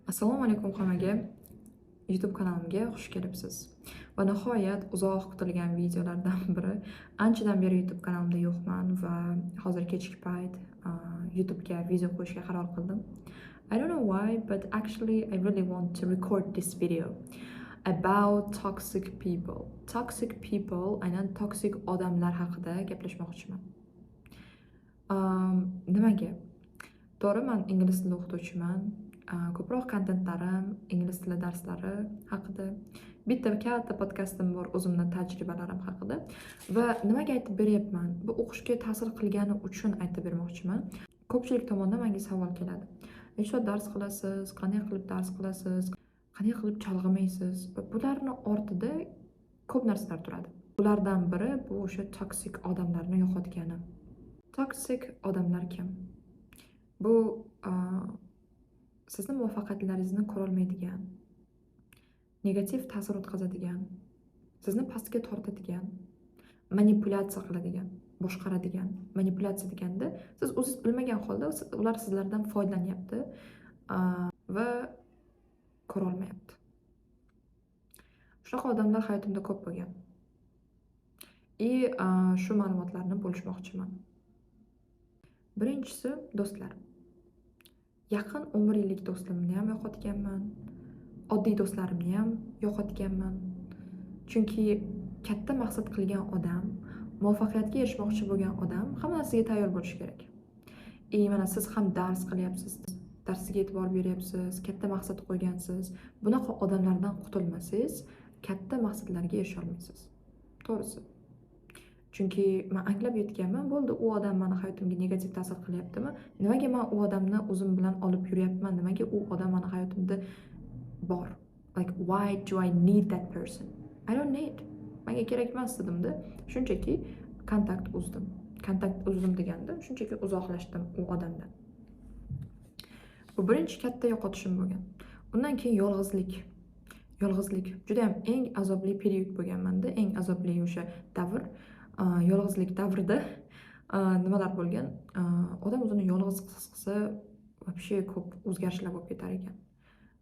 Assalomu alaykum hammaga. YouTube kanalimga xush kelibsiz. Va nihoyat uzoq kutilgan videolardan biri. Anchadan beri YouTube kanalimda yo'qman va hozir kechki payt YouTubega video qo'yishga qaror qildim. I don't know why, but actually I really want to record this video about toxic people. Toxic people, aynan toxic odamlar haqida gaplashmoqchiman. Nimaga? To'g'ri, men ingliz tili o'qituvchiman. Ko'proq kontentlarim ingliz tili darslari haqida. Bitta katta podkastim bor o'zimning tajribalarim haqida va nimaga aytib beryapman? Bu o'qishga ta'sir qilgani uchun aytib bermoqchiman. Ko'pchilik tomonidan menga savol keladi. Nechta dars qilasiz? Qanday qilib dars qilasiz? Qanday qilib chalg'imaysiz? Va bularning ortida ko'p narsalar turadi. Ulardan biri bu o'sha toksik odamlarni yo'qotgani. Toksik odamlar kim? Bu sizni muvaffaqiyatlaringizni ko'rolmaydigan, negativ ta'sir o'tkazadigan, sizni pastga tortadigan, manipulyatsiya qiladigan, boshqaradigan. Manipulyatsiya deganda siz o'zingiz bilmagan holda ular sizlardan foydalanyapti va ko'rolmayapti. Shunaqa odamlar hayotimda ko'p bo'lgan. Shu ma'lumotlarni bo'lishmoqchiman. Birinchisi, do'stlar. Yaqin 10 yillik do'stlarimni ham yo'qotganman. Oddiy do'stlarimni ham yo'qotganman. Chunki katta maqsad qilgan odam, muvaffaqiyatga erishmoqchi bo'lgan odam hamma narsaga tayyor bo'lishi kerak. Mana siz ham dars qilyapsiz, darsiga e'tibor beryapsiz, katta maqsad qo'ygansiz. Bunaqa odamlardan qutulmasangiz, katta maqsadlarga erisha olmaysiz. To'g'risi. Chunki men anglab yetganman, bo'ldi, u odam meni hayotimga negativ ta'sir qilyaptimi? Nimaga men u odamni o'zim bilan olib yuryapman? Nimaga u odam meni hayotimda bor? Like, why do I need that person? I don't need. Menga kerak emas dedimda. Shunchaki kontakt uzdim. Kontakt uzdim deganda shunchaki uzoqlashdim u odamdan. Bu birinchi katta yo'qotishim bo'lgan. Undan keyin yolg'izlik. Yolg'izlik juda ham eng azobli period bo'lgan menda, eng azobli o'sha davr. Yolg'izlik davrida nimalar bo'lgan? Odam o'zini yolg'iz his qilsa, вообще ko'p o'zgarishlar bo'lib ketar ekan.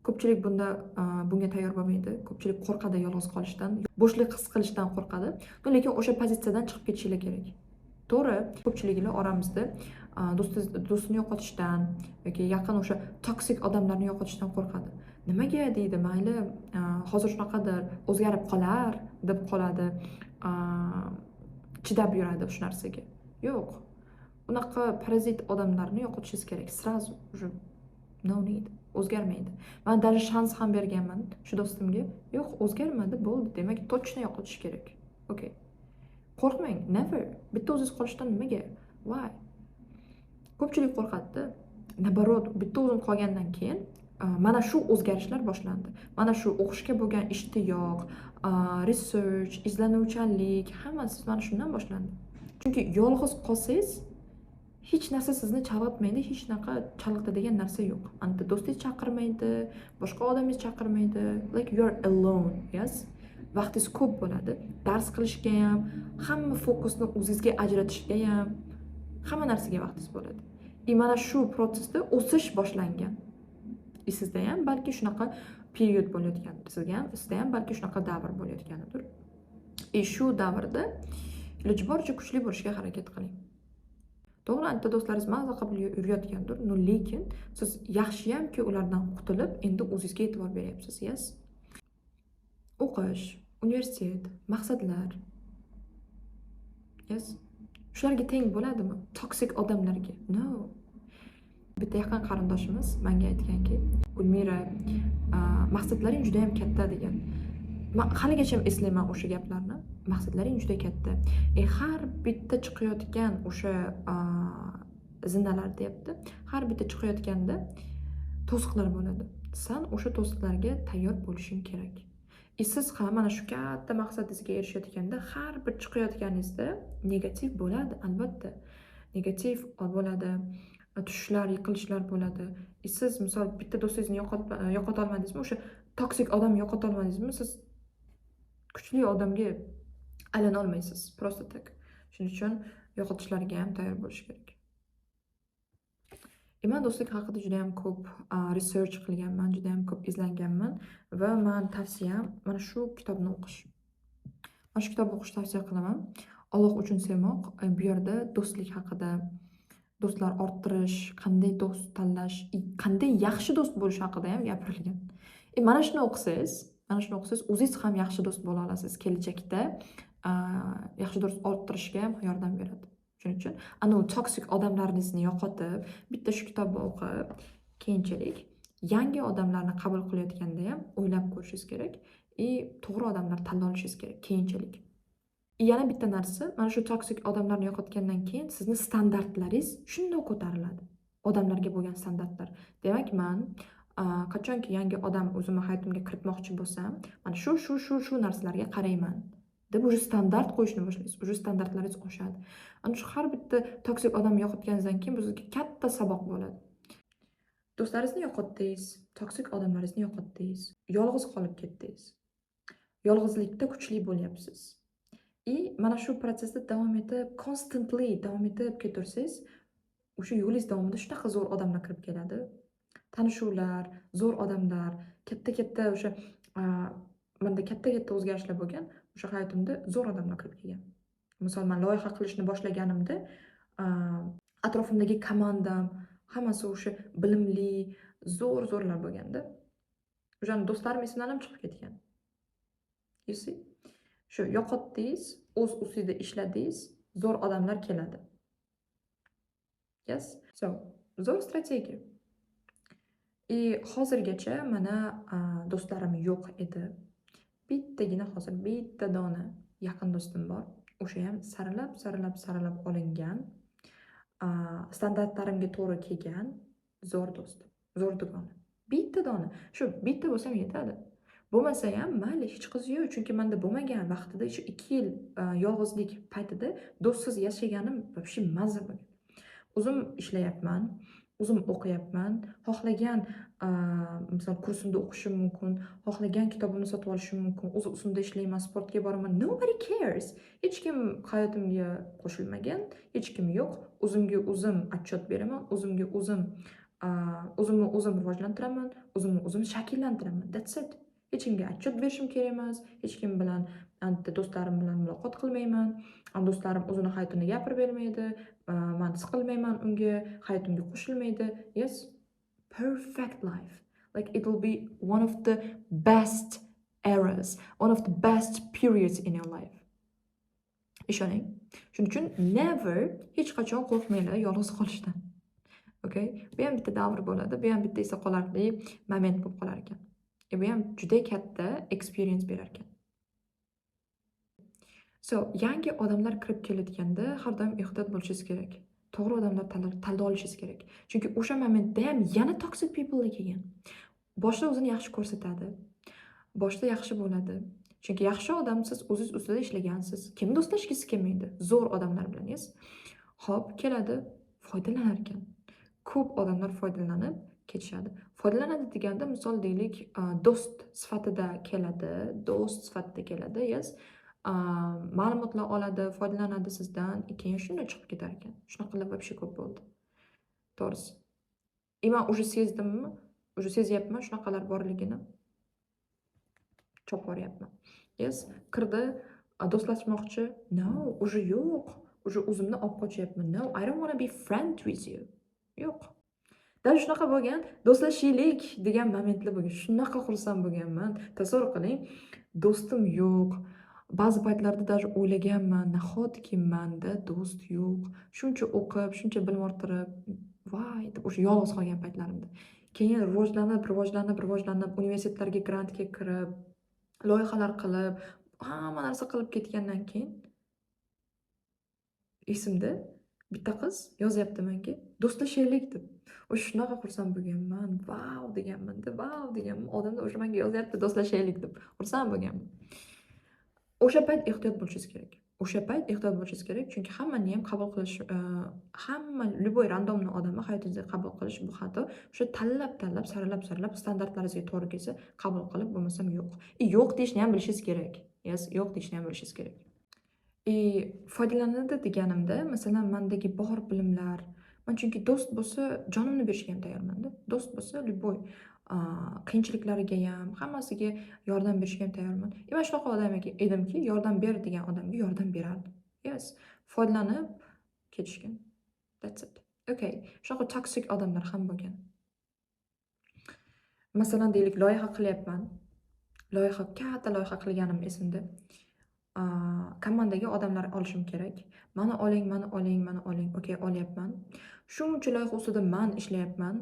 Ko'pchilik bunga tayyor bo'lmaydi. Ko'pchilik qo'rqadi yolg'iz qolishdan, bo'shlik his qilishdan qo'rqadi. Lekin o'sha pozitsiyadan chiqib ketishinglar kerak. To'g'ri, ko'pchiliklar oramizda do'stini yo'qotishdan yoki yaqin o'sha toksik odamlarni yo'qotishdan qo'rqadi. Nimaga deydi, mayli, hozir shunaqadir, o'zgarib qolar deb qoladi. Chidab yuradi shu narsaga. Yo'q. Unaqa parazit odamlarni yo'qotishingiz kerak. Sразу уже no need. O'zgarmaydi. Men даже shans ham berganman shu do'stimga. Yo'q, o'zgarmadi, bo'ldi. Demak, точно yo'qotish kerak. Okay. Qo'rqmang, never. Bitta o'zingiz qolishdan nimaga? Why? Ko'pchilik qo'rqadi. Nabarot, bitta o'zim qolgandan keyin mana shu o'zgarishlar boshlandi. Mana shu o'qishga bo'lgan ishtiyoq, research, izlanuvchanlik, hammasi mana shundan boshlandi. Chunki yolg'iz qolsangiz, hech narsa sizni chalg'itmaydi, hech naqa chalg'itadigan narsa yo'q. Anta do'stingiz chaqirmaydi, boshqa odamingiz chaqirmaydi. Like you are alone, yes? Vaqtingiz ko'p bo'ladi. Dars qilishga ham, hamma fokusni o'zingizga ajratishga ham, hamma narsaga vaqtingiz bo'ladi. Mana shu prosesda o'sish boshlangan. Sizda ham balki shunaqa period bo'layotgandir. Sizda ham balki shunaqa davr bo'layotganidir. Shu davrda iloji boricha kuchli bo'lishga harakat qiling. To'g'ri, anta do'stlaringiz mazza qilib yurayotgandir, lekin siz yaxshiyamki ulardan qutulib, endi o'zingizga e'tibor beryapsiz, yes? O'qish, universitet, maqsadlar. Yes? Shularga teng bo'ladimi? Toksik odamlarga? No. Bitta yaqin qarindoshimiz menga aytganki, Gulmira, maqsadlaring juda ham katta degan. Men haligacha eslayman o'sha gaplarni. Maqsadlaring juda katta. Har bitta chiqayotgan o'sha zinalar deyapti. Har bitta chiqayotganda to'siqlar bo'ladi. Sen o'sha to'siqlarga tayyor bo'lishing kerak. Siz ham mana shu katta maqsadingizga erishayotganda har bir chiqayotganingizda negativ bo'ladi, albatta. Negativ bo'ladi. Tushishlar, yiqilishlar bo'ladi. Siz misol bitta do'stingizni yo'qota olmadingizmi, o'sha toksik odamni yo'qota olmadingizmi, siz kuchli odamga aylana olmaysiz. Просто так. Shuning uchun yo'qotishlarga ham tayyor bo'lish kerak. Men do'stlik haqida juda ham ko'p research qilganman, juda ham ko'p izlanganman va man tavsiyam mana shu kitobni o'qish. Mana shu kitobni o'qishni tavsiya qilaman. Alloh uchun sevmoq. Bu yerda do'stlik haqida, do'stlar orttirish, qanday do'st tanlash, qanday yaxshi do'st bo'lish haqida ham gapirilgan. Mana shuni o'qisangiz, o'zingiz ham yaxshi do'st bo'la olasiz. Kelajakda yaxshi do'st orttirishga ham yordam beradi. Shuning uchun ana u toksik odamlaringizni yo'qotib, bitta shu kitobni o'qib, keyinchalik yangi odamlarni qabul qilayotganda ham o'ylab ko'rishingiz kerak va to'g'ri odamlar tanlab olishingiz kerak keyinchalik. Yana bitta narsa, mana shu toksik odamlarni yo'qotgandan keyin sizni standartlaringiz shunday ko'tariladi. Odamlarga bo'lgan standartlar. Demak, men qachonki yangi odam o'zimni hayotimga kiritmoqchi bo'lsam, mana shu narsalarga qarayman deb уже standart qo'yishni boshlaysiz. Уже standartlaringiz oshadi. Ana shu har bitta toksik odamni yo'qotganingizdan keyin bizga katta saboq bo'ladi. Do'stlaringizni yo'qotdingiz, toksik odamlaringizni yo'qotdingiz, yolg'iz qolib ketdingiz. Yolg'izlikda kuchli bo'lyapsiz. Mana shu protsessda davom etib, constantly davom etib ketaversangiz, o'sha yo'lingiz davomida shunaqa zo'r odamlar kirib keladi. Tanishuvlar, zo'r odamlar, katta o'sha menda katta o'zgarishlar bo'lgan. O'sha hayotimda zo'r odamlar kirib kelgan. Misol, men loyiha qilishni boshlaganimda, atrofimdagi komandam hammasi o'sha bilimli, zo'rlar bo'lganda, o'sha do'stlarim esimdan ham chiqib ketgan. You see? Shu yo'qotdingiz, o'z ustida ishladingiz, zo'r odamlar keladi. Yes? So, zo'r strategiya. Hozirgacha mana do'stlarim yo'q edi. Bittagina hozir bitta dona yaqin do'stim bor. O'sha ham saralab olingan, standartlarimga to'g'ri kelgan zo'r do'stim, zo'r dugona. Bitta dona. Shu bitta bo'lsam yetadi. Bo'lmasa ham mayli, hech qizi yo'q, chunki menda bo'lmagan vaqtida shu 2 yil yolg'izlik paytida do'stsiz yashaganim вообще mazza bo'lgan. O'zim ishlayapman, o'zim o'qiyapman, xohlagan misol kursimda o'qishim mumkin, xohlagan kitobimni sotib olishim mumkin, o'z ustimda ishlayman, sportga boraman. Nobody cares. Hech kim hayotimga qo'shilmagan, hech kim yo'q. O'zimga o'zim отчет beraman, o'zimni o'zim rivojlantiraman, o'zim shakllantiraman. That's it. Hech kimga отчет berishim kerak emas, hech kim bilan, do'stlarim bilan muloqot qilmayman. Do'stlarim o'zini hayotini gapirib bermaydi, men siqilmayman unga, hayotimga qo'shilmaydi. Yes, perfect life. Like it will be one of the best eras, one of the best periods in your life. Ishoning. Shuning uchun never, hech qachon qo'rqmanglar yolg'iz qolishdan. Okay? Bu ham bitta davr bo'ladi, bu ham bitta esda qolarli moment bo'lib qolar ekan. Bu ham juda katta experience berar ekan. So, yangi odamlar kirib kelayotganda har doim ehtiyot bo'lishingiz kerak. To'g'ri odamlar tanlab olishingiz kerak. Chunki o'sha momentda ham yana toxic people kelgan. Boshda o'zini yaxshi ko'rsatadi. Boshda yaxshi bo'ladi. Chunki yaxshi odam siz o'zingiz ustida ishlagansiz. Kim do'stlashgisi kelmaydi? Zo'r odamlar bilan, yes. Xo'p, keladi, foydalanar ekan. Ko'p odamlar foydalanib ketishadi. Foydalanadi deganda misol deylik, do'st sifatida keladi, yes. Ma'lumotlar oladi, foydalanadi sizdan, keyin shunday chiqib ketar ekan. Shunaqalar вообще ko'p bo'ldi. To'g'risi. Men уже sezdimmi? Уже sezyapman shunaqalar borligini. Chop ko'ryapman. Yes, kirdi, do'stlashmoqchi. No, уже yo'q. Уже o'zimni olib qochyapman. No, I don't want to be friend with you. Yo'q. Dal shunaqa bo'lgan, do'stlashaylik degan momentlar bo'lgan. Shunaqa xursand bo'lganman. Tasavvur qiling, do'stim yo'q. Ba'zi paytlarda даже o'ylaganman, nahotki menda do'st yo'q. Shuncha o'qib, shuncha bilim orttirib, voy deb o'sha yolg'iz qolgan paytlarimda. Keyin rivojlanib, universitetlarga grantga kirib, loyihalar qilib, hamma narsa qilib ketgandan keyin esimda bitta qiz yozyapti menga, do'stlashaylik deb. O'sha shunaqa xursand bo'lganman. Vau deganman. Odamlar o'sha menga yozyapti, do'stlashaylik deb. Xursand bo'lganman. O'sha payt ehtiyot bo'lishingiz kerak. Chunki hammani ham qabul qilish, hamma любой randomni odamni hayotingizga qabul qilish bu xato. O'sha tanlab, saralab standartlaringizga to'g'ri kelsa qabul qilib, bo'lmasam yo'q. Yo'q deyishni ham bilishingiz kerak. Yes, yo'q deyishni ham bilishingiz kerak. Foydalanadi deganimda, masalan, mendagi bor bilimlar, Man chunki do'st bo'lsa, jonimni berishga ham tayyorman-da. Do'st bo'lsa, любой qiyinchiliklariga ham, hammasiga yordam berishga ham tayyorman. Man shunaqa odam edimki, yordam ber degan odamga yordam berardim. Yes, foydalanib ketishgan. That's it. Okay, shunaqa toksik odamlar ham bo'lgan. Masalan, deylik, loyiha qilyapman. Katta loyiha qilganim esimda. Komandaga odamlar olishim kerak. Mani oling. Okay, olyapman. Shuncha loyiha ustida man ishlayapman.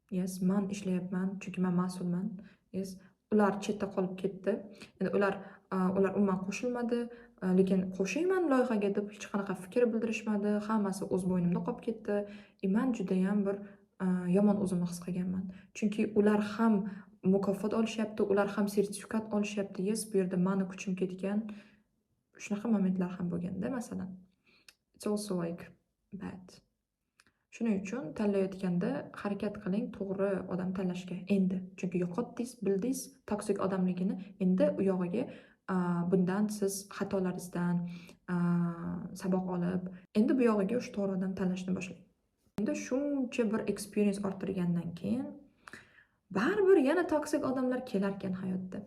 Yes, man ishlayapman, chunki men mas'ulman. Yes, ular chetda qolib ketdi. Endi ular umuman qo'shilmadi, lekin qo'shayman loyihaga deb hech qanaqa fikr bildirishmadi. Hammasi o'z bo'ynimda qolib ketdi. Men juda ham bir yomon o'zimni his qilganman. Chunki ular ham mukofot olishyapti, ular ham sertifikat olishyapti. Yes, bu yerda meni kuchim ketgan. Shunaqa momentlar ham bo'lganda, masalan. It's also like bad. Shuning uchun tanlayotganda harakat qiling to'g'ri odam tanlashga endi. Chunki yo'qotdingiz, bildingiz toksik odamligini, endi u yog'iga bundan siz xatolaringizdan saboq olib, endi bu yog'iga o'sha to'g'ri odam tanlashni boshlang. Endi shuncha bir experience orttirgandan keyin baribir yana toksik odamlar kelar ekan hayotda.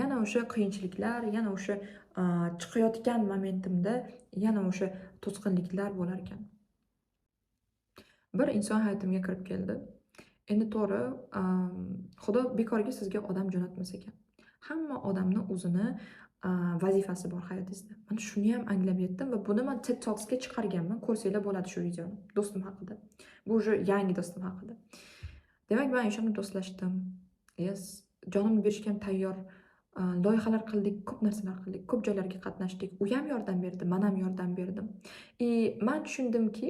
Yana o'sha qiyinchiliklar, yana o'sha chiqayotgan momentimda yana o'sha to'sqinliklar bo'lar ekan. Bir inson hayotimga kirib keldi. Endi to'g'ri, Xudo bekorga sizga odam jo'natmas ekan. Hamma odamni o'zini vazifasi bor hayotingizda. Men shuni ham anglab yetdim va buni men TED Talks'ga chiqarganman. Ko'rsanglar bo'ladi shu videoni. Do'stim haqida. Bu уже yangi do'stim haqida. Demak, men o'shani do'stlashdim. Yes, jonimni berishga ham tayyor. Loyihalar qildik, ko'p narsalar qildik, ko'p joylarga qatnashdik. U ham yordam berdi, men ham yordam berdim. Men tushundimki,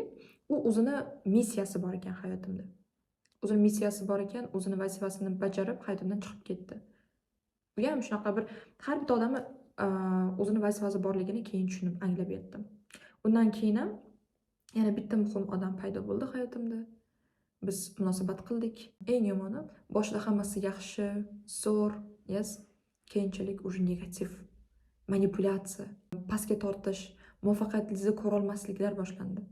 u o'zini missiyasi bor ekan hayotimda. O'zini missiyasi bor ekan, o'zini vazifasini bajarib hayotimdan chiqib ketdi. Bu ham shunaqa bir har bitta odamni o'zini vazifasi borligini keyin tushunib, anglab yetdim. Undan keyin ham yana bitta muhim odam paydo bo'ldi hayotimda. Biz munosabat qildik. Eng yomoni, boshida hammasi yaxshi, zo'r, yes, keyinchalik уже negativ, manipulyatsiya, pastga tortish, muvaffaqiyatingizni ko'ra olmasliklar boshlandi.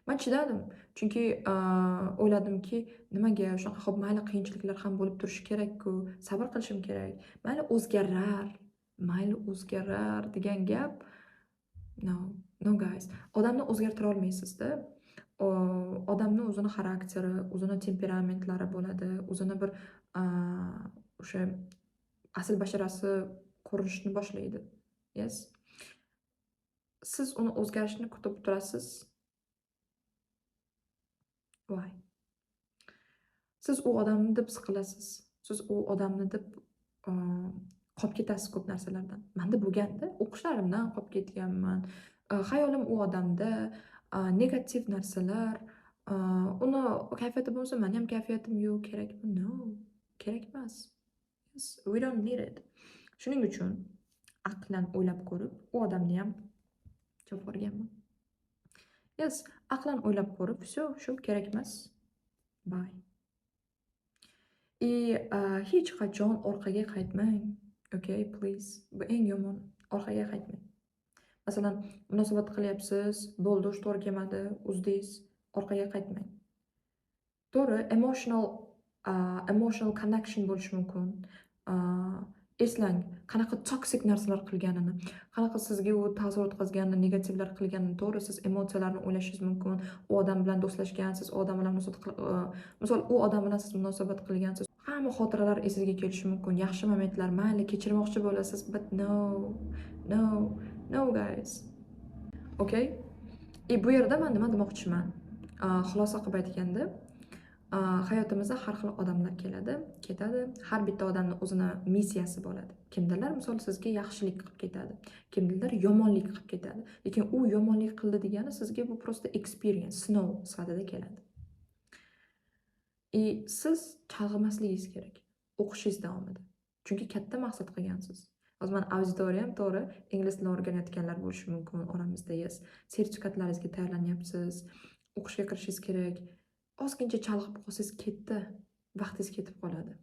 Men chidadim, chunki o'yladimki, nimaga shunaqa, xo'p, mayli qiyinchiliklar ham bo'lib turishi kerak-ku, sabr qilishim kerak. Mayli o'zgarar degan gap. No guys. Odamni o'zgartira olmaysiz-da. Odamni o'zini xarakteri, o'zini temperamentlari bo'ladi, o'zini bir o'sha asl basharasi ko'rinishni boshlaydi. Yes. Siz uni o'zgarishini kutib turasiz. Why? Siz u odamni deb siqilasiz. Siz u odamni deb qolib ketasiz ko'p narsalardan. Menda bo'lganda o'qishlarimdan qolib ketganman. Xayolim u odamda, negativ narsalar, uni kayfiyati bo'lsa, meni ham kayfiyatim yo'q, kerakmi? No, kerak emas. Yes, we don't need it. Shuning uchun aqlan o'ylab ko'rib, u odamni ham chop yuborganman. Yes, aqlan o'ylab ko'rib, shu kerak emas. Bye. Hech qachon orqaga qaytmang. Okay, please. Bu eng yomon. Orqaga qaytmang. Masalan, munosabat qilyapsiz, bo'ldi, to'g'ri kelmadi, uzdingiz, orqaga qaytmang. To'g'ri, emotional connection bo'lishi mumkin. Eslang, qanaqa toksik narsalar qilganini, qanaqa sizga u ta'sir o'tkazganini, negativlar qilganini. To'g'ri, siz emotsiyalarni o'ylashingiz mumkin. U odam bilan do'stlashgansiz, u odam bilan misol u odam bilan siz munosabat qilgansiz. Hamma xotiralar esingizga kelishi mumkin. Yaxshi momentlar, mayli kechirmoqchi bo'lasiz, but no guys. Okay? Bu yerda men nima demoqchiman? Xulosa qilib aytganda, hayotimizda har xil odamlar keladi, ketadi. Har bitta odamning o'zini missiyasi bo'ladi. Kimdalar misol sizga yaxshilik qilib ketadi, kimdalar yomonlik qilib ketadi. Lekin u yomonlik qildi degani sizga bu prosta experience, sinov sifatida keladi. Siz chalg'imasligingiz kerak o'qishingiz davomida. Chunki katta maqsad qilgansiz. Hozir men auditoriyam to'g'ri, ingliz tilini o'rganayotganlar bo'lishi mumkin oramizda. Yes, sertifikatlaringizga tayyorlanyapsiz, o'qishga kirishingiz kerak. Ozgincha chalg'ib qolsangiz ketdi, vaqtingiz ketib qoladi.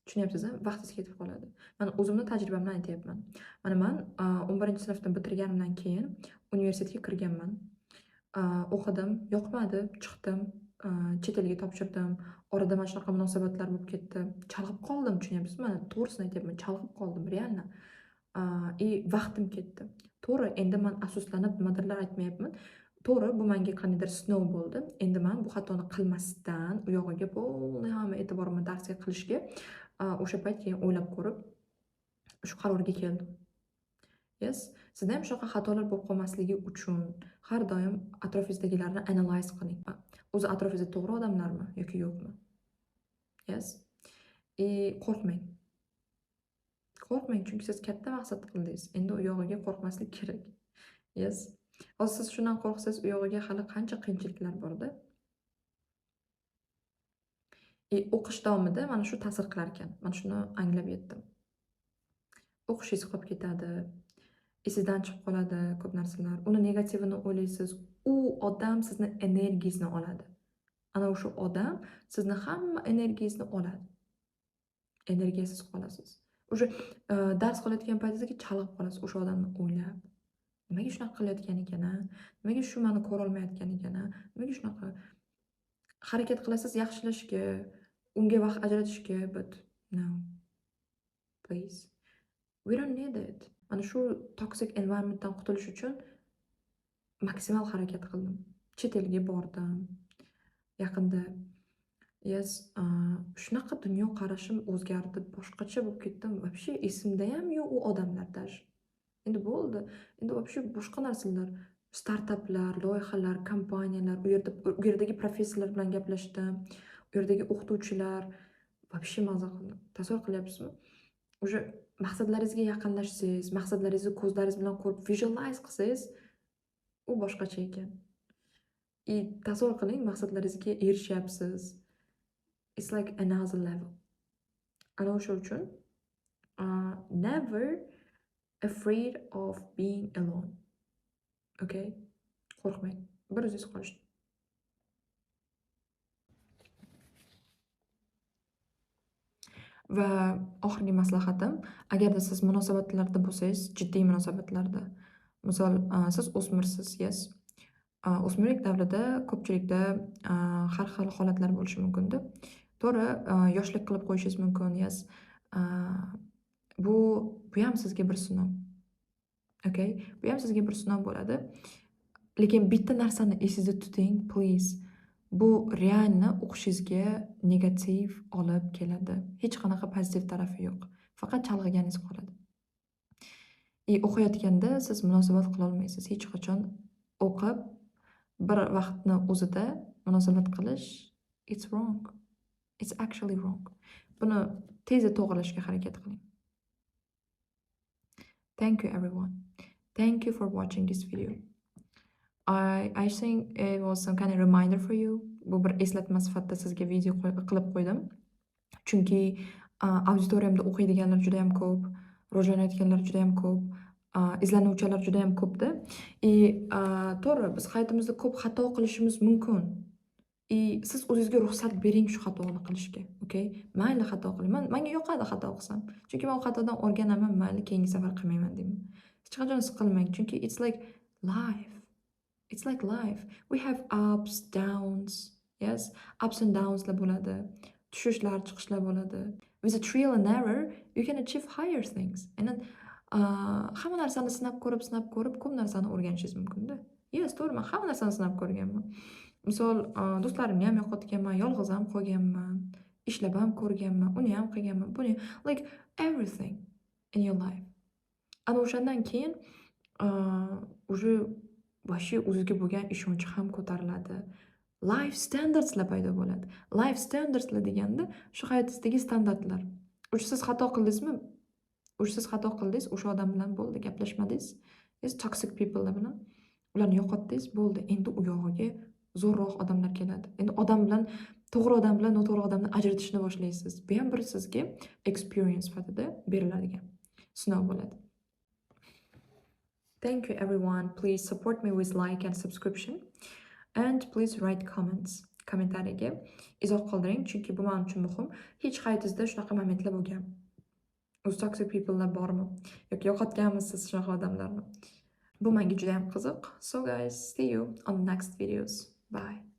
Tushunyapsizmi? Vaqtingiz ketib qoladi. Men o'zimning tajribamdan aytyapman. Men 11-sinfni bitirganimdan keyin universitetga kirganman. O'qidim, yoqmadi, chiqdim, chet elga topshirdim. Orada mana shunaqa munosabatlar bo'lib ketdi. Chalg'ib qoldim, tushunyapsizmi? Mana to'g'risini aytyapman, chalg'ib qoldim, reально. Vaqtim ketdi. To'g'ri, endi man afsuslanib nimadirlar aytmayapman. To'g'ri, bu menga qandaydir sinov bo'ldi. Endi men bu xatoni qilmasdan, u yog'iga полный hamma e'tiborimni darsga qilishga, o'sha payt keyin o'ylab ko'rib, shu qarorga keldim. Yes, sizda ham shunaqa xatolar bo'lib qolmasligi uchun har doim atrofingizdagilarni analyze qiling. O'zi atrofingizda to'g'ri odamlarmi yoki yo'qmi? Yes. Qo'rqmang. Qo'rqmang, chunki siz katta maqsad qildingiz. Endi u yog'iga qo'rqmaslik kerak. Yes. Hozir siz shundan qo'rqsangiz, u yog'iga hali qancha qiyinchiliklar borda. O'qish davomida mana shu ta'sir qilar ekan. Mana shuni anglab yetdim. O'qishingiz qolib ketadi. Esingizdan chiqib qoladi ko'p narsalar. Uni negativini o'ylaysiz. U odam sizni energiyangizni oladi. Ana o'sha odam sizni hamma energiyangizni oladi. Energiyasiz qolasiz. O'sha dars qilayotgan paytingizda chalg'ib qolasiz o'sha odamni o'ylab. Nimaga shunaqa qilayotgan ekan-a? Nimaga shu meni ko'ra olmayotgan ekan-a? Nimaga shunaqa harakat qilasiz yaxshilashga, unga vaqt ajratishga, but no. Please. We don't need it. Mana shu toxic environmentdan qutulish uchun maksimal harakat qildim. Chet elga bordim. Yaqinda yes, shunaqa dunyo qarashim o'zgardi, boshqacha bo'lib ketdim. Вообще esimda ham yo'q u odamlar даже. Endi bo'ldi. Endi вообще boshqa narsalar, startaplar, loyihalar, kompaniyalar, u yerdagi professorlar bilan gaplashdim. U yerdagi o'qituvchilar вообще maza qildim. Tasavvur qilyapsizmi? O'sha maqsadlaringizga yaqinlashsangiz, maqsadlaringizni ko'zlaringiz bilan ko'rib visualize qilsangiz, u boshqacha ekan. Tasavvur qiling, maqsadlaringizga erishyapsiz. It's like another level. Ana o'sha uchun never afraid of being alone. Okay? Qo'rqmang. Bir o'zingiz qolishni. Va oxirgi maslahatim, agarda siz munosabatlarda bo'lsangiz, jiddiy munosabatlarda, misol siz o'smirsiz, yes. O'smirlik davrida ko'pchilikda har xil holatlar bo'lishi mumkin-da. To'g'ri, yoshlik qilib qo'yishingiz mumkin, yes. Bu ham sizga bir sinov. Okay? Bu ham sizga bir sinov bo'ladi. Lekin bitta narsani esingizda tuting, please. Bu realni o'qishingizga negativ olib keladi. Hech qanaqa pozitiv tarafi yo'q. Faqat chalg'iganingiz qoladi. O'qiyotganda siz munosabat qila olmaysiz. Hech qachon o'qib bir vaqtni o'zida munosabat qilish it's wrong. It's actually wrong. Buni tezda to'g'rilashga harakat qiling. Thank you everyone. Thank you for watching this video. I think it was some kind of reminder for you. Bu bir eslatma sifatida sizga video qilib qo'ydim. Chunki auditoriyamda o'qiydiganlar juda ham ko'p, rivojlanayotganlar juda ham ko'p, izlanuvchilar juda ham ko'pda. To'g'ri, biz hayotimizda ko'p xato qilishimiz mumkin. Siz o'zingizga ruxsat bering shu xatoni qilishga, okay? Mayli xato qiling. Menga yoqadi xato qilsam. Chunki men u xatodan o'rganaman, mayli keyingi safar qilmayman deyman. Hech qachon siqilmang, chunki it's like life. It's like life. We have ups, downs. Yes, ups and downslar bo'ladi. Tushishlar, chiqishlar bo'ladi. With a trial and error, you can achieve higher things. And then hamma narsani sinab ko'rib, ko'p narsani o'rganishingiz mumkin-da. Yes, to'g'ri, men hamma narsani sinab ko'rganman. Misol, do'stlarimni ham yo'qotganman, yolg'iz ham qolganman, ishlab ham ko'rganman, uni ham qilganman, buni like everything in your life. Ana o'shandan keyin уже вообще o'zingizga bo'lgan ishonch ham ko'tariladi. Life standardslar paydo bo'ladi. Life standardslar deganda shu hayotingizdagi standartlar. Siz xato qildingizmi? Siz xato qildingiz, o'sha odam bilan bo'ldi, gaplashmadingiz. Toxic people bilan ularni yo'qotdingiz, bo'ldi. Endi u yog'iga zo'rroq odamlar keladi. Endi to'g'ri odam bilan noto'g'ri odamni ajratishni boshlaysiz. Bu ham bir sizga experience sifatida beriladigan sinov bo'ladi. Thank you everyone. Please support me with like and subscription. And please write comments. Kommentariyaga izoh qoldiring, chunki bu men uchun muhim. Hech hayotingizda shunaqa momentlar bo'lgan. Toxic people'lar bormi? Yoki yo'qotganmisiz shunaqa odamlarni? Bu menga judayam qiziq. So guys, see you on the next videos. Bye.